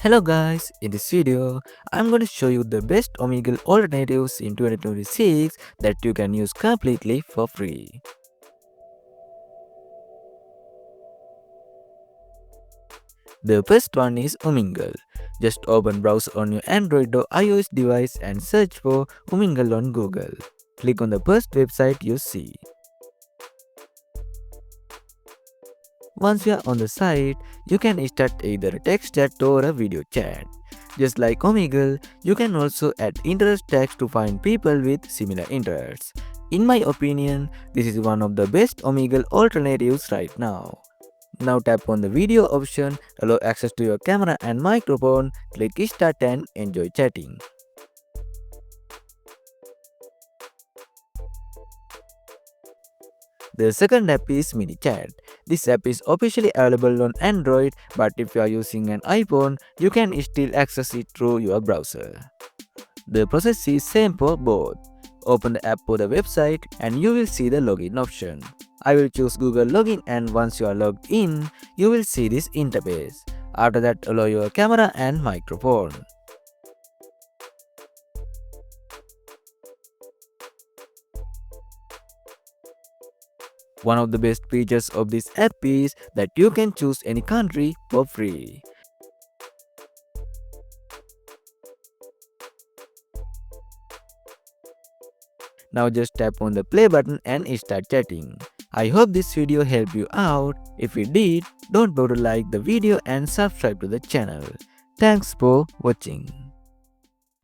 Hello guys, in this video, I'm going to show you the best Omegle alternatives in 2026 that you can use completely for free. The first one is Omegle. Just open browser on your Android or iOS device and search for Omegle on Google. Click on the first website you see. Once you are on the site, you can start either a text chat or a video chat. Just like Omegle, you can also add interest tags to find people with similar interests. In my opinion, this is one of the best Omegle alternatives right now. Now tap on the video option, allow access to your camera and microphone, click start and enjoy chatting. The second app is Mini Chat. This app is officially available on Android, but if you are using an iPhone, you can still access it through your browser. The process is same for both. Open the app for the website and you will see the login option. I will choose Google Login and once you are logged in, you will see this interface. After that, allow your camera and microphone. One of the best features of this app is that you can choose any country for free. Now just tap on the play button and start chatting. I hope this video helped you out. If it did, don't forget to like the video and subscribe to the channel. Thanks for watching.